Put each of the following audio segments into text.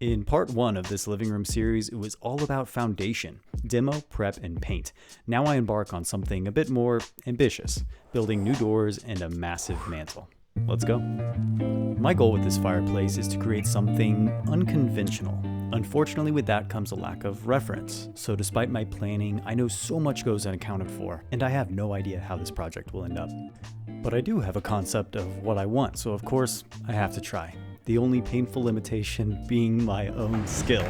In part 1 of this living room series, it was all about foundation, demo, prep, and paint. Now I embark on something a bit more ambitious, building new doors and a massive mantle. Let's go. My goal with this fireplace is to create something unconventional. Unfortunately, with that comes a lack of reference. So despite my planning, I know so much goes unaccounted for, and I have no idea how this project will end up. But I do have a concept of what I want, so of course, I have to try. The only painful limitation being my own skill.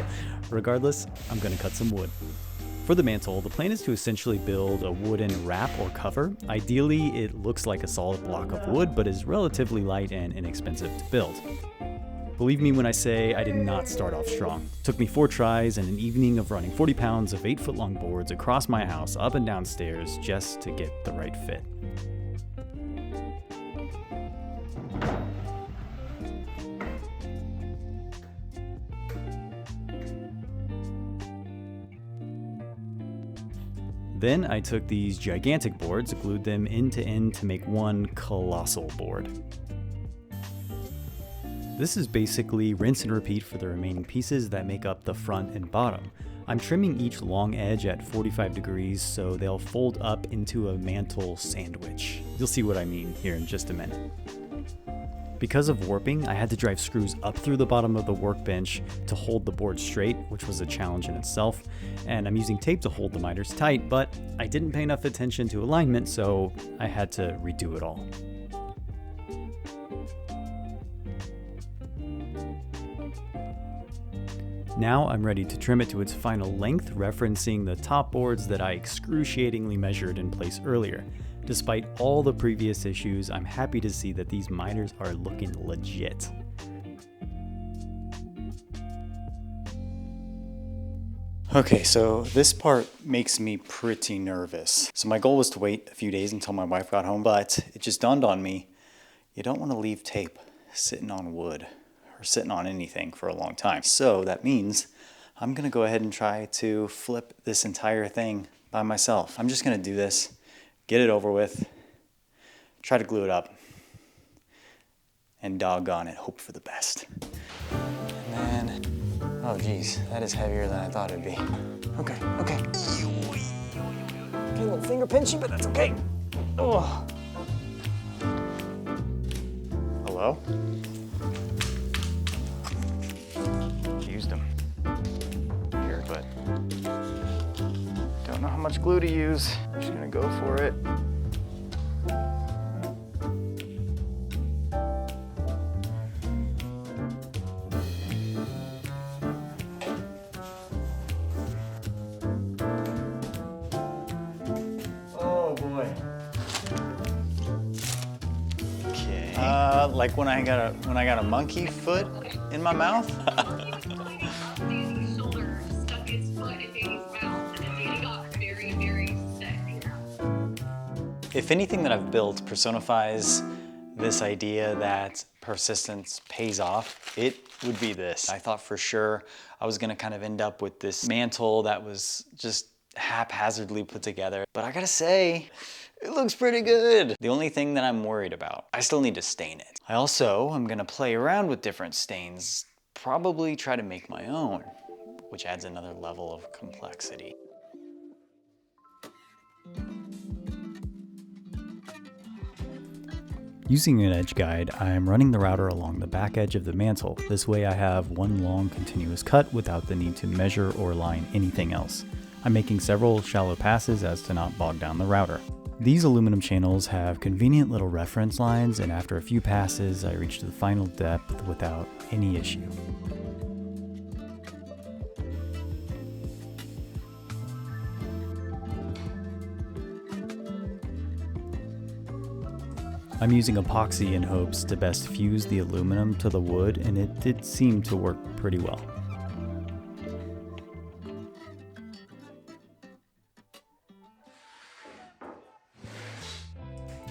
Regardless, I'm gonna cut some wood. For the mantle, the plan is to essentially build a wooden wrap or cover. Ideally, it looks like a solid block of wood, but is relatively light and inexpensive to build. Believe me when I say I did not start off strong. It took me 4 tries and an evening of running 40 pounds of 8-foot long boards across my house, up and down stairs, just to get the right fit. Then I took these gigantic boards, glued them end to end to make one colossal board. This is basically rinse and repeat for the remaining pieces that make up the front and bottom. I'm trimming each long edge at 45 degrees so they'll fold up into a mantle sandwich. You'll see what I mean here in just a minute. Because of warping, I had to drive screws up through the bottom of the workbench to hold the board straight, which was a challenge in itself, and I'm using tape to hold the miters tight, but I didn't pay enough attention to alignment, so I had to redo it all. Now I'm ready to trim it to its final length, referencing the top boards that I excruciatingly measured in place earlier. Despite all the previous issues, I'm happy to see that these miters are looking legit. Okay, so this part makes me pretty nervous. So my goal was to wait a few days until my wife got home, but it just dawned on me, you don't want to leave tape sitting on wood or sitting on anything for a long time. So that means I'm gonna go ahead and try to flip this entire thing by myself. I'm just gonna do this, get it over with, try to glue it up, and doggone it, hope for the best. And then, oh geez, that is heavier than I thought it'd be. Okay. Okay, a little finger pinchy, but that's okay. Oh. Hello? Used them here, but don't know how much glue to use. I'm just gonna go for it. Oh boy. Okay. Like when I got a monkey foot in my mouth. If anything that I've built personifies this idea that persistence pays off, it would be this. I thought for sure I was gonna kind of end up with this mantle that was just haphazardly put together, but I gotta say, it looks pretty good. The only thing that I'm worried about, I still need to stain it. I also am gonna play around with different stains, probably try to make my own, which adds another level of complexity. Using an edge guide, I'm running the router along the back edge of the mantle. This way I have one long continuous cut without the need to measure or line anything else. I'm making several shallow passes as to not bog down the router. These aluminum channels have convenient little reference lines, and after a few passes I reach the final depth without any issue. I'm using epoxy in hopes to best fuse the aluminum to the wood, and it did seem to work pretty well.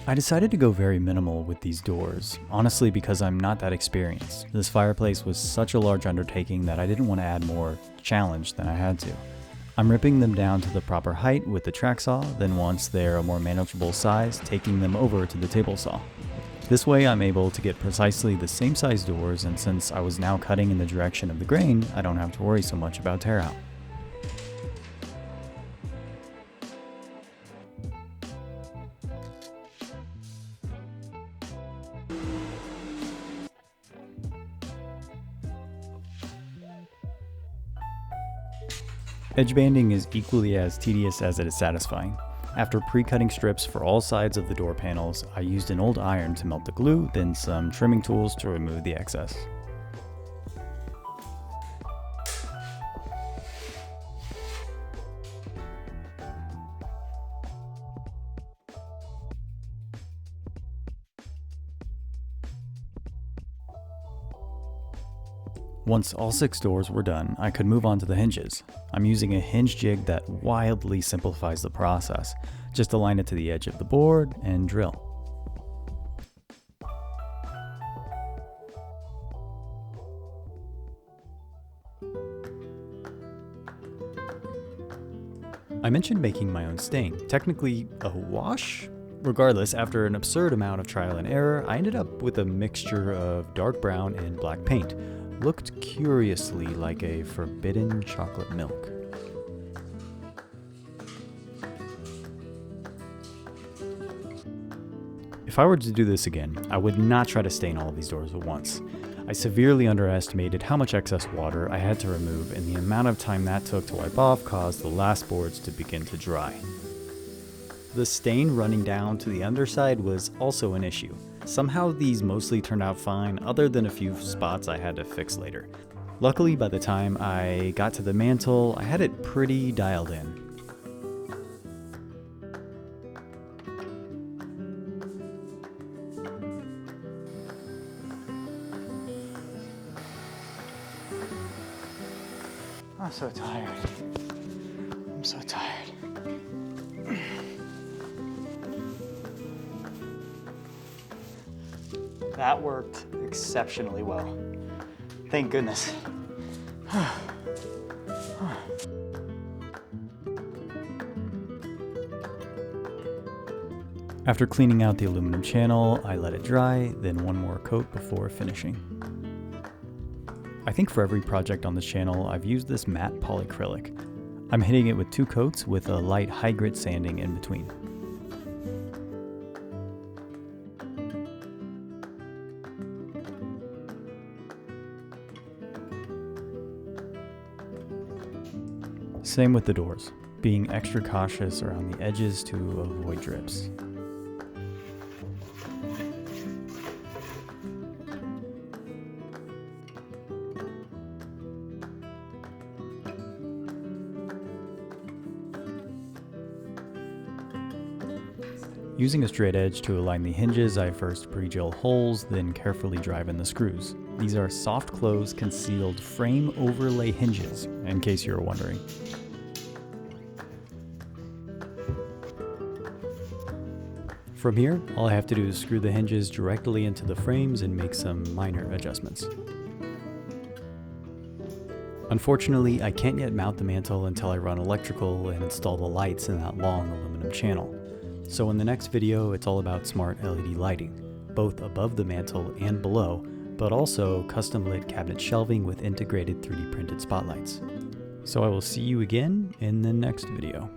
I decided to go very minimal with these doors, honestly because I'm not that experienced. This fireplace was such a large undertaking that I didn't want to add more challenge than I had to. I'm ripping them down to the proper height with the track saw, then once they're a more manageable size, taking them over to the table saw. This way I'm able to get precisely the same size doors, and since I was now cutting in the direction of the grain, I don't have to worry so much about tear out. Edge banding is equally as tedious as it is satisfying. After pre-cutting strips for all sides of the door panels, I used an old iron to melt the glue, then some trimming tools to remove the excess. Once all 6 doors were done, I could move on to the hinges. I'm using a hinge jig that wildly simplifies the process. Just align it to the edge of the board and drill. I mentioned making my own stain, technically a wash? Regardless, after an absurd amount of trial and error, I ended up with a mixture of dark brown and black paint. Looked curiously like a forbidden chocolate milk. If I were to do this again, I would not try to stain all of these doors at once. I severely underestimated how much excess water I had to remove, and the amount of time that took to wipe off caused the last boards to begin to dry. The stain running down to the underside was also an issue. Somehow these mostly turned out fine, other than a few spots I had to fix later. Luckily, by the time I got to the mantle, I had it pretty dialed in. I'm so tired. I'm so tired. That worked exceptionally well. Thank goodness. After cleaning out the aluminum channel, I let it dry, then one more coat before finishing. I think for every project on this channel, I've used this matte polyacrylic. I'm hitting it with 2 coats with a light high grit sanding in between. Same with the doors, being extra cautious around the edges to avoid drips. Using a straight edge to align the hinges, I first pre-drill holes, then carefully drive in the screws. These are soft close concealed frame overlay hinges, in case you were wondering. From here, all I have to do is screw the hinges directly into the frames and make some minor adjustments. Unfortunately, I can't yet mount the mantle until I run electrical and install the lights in that long aluminum channel. So in the next video, it's all about smart LED lighting, both above the mantle and below, but also custom lit cabinet shelving with integrated 3D printed spotlights. So I will see you again in the next video.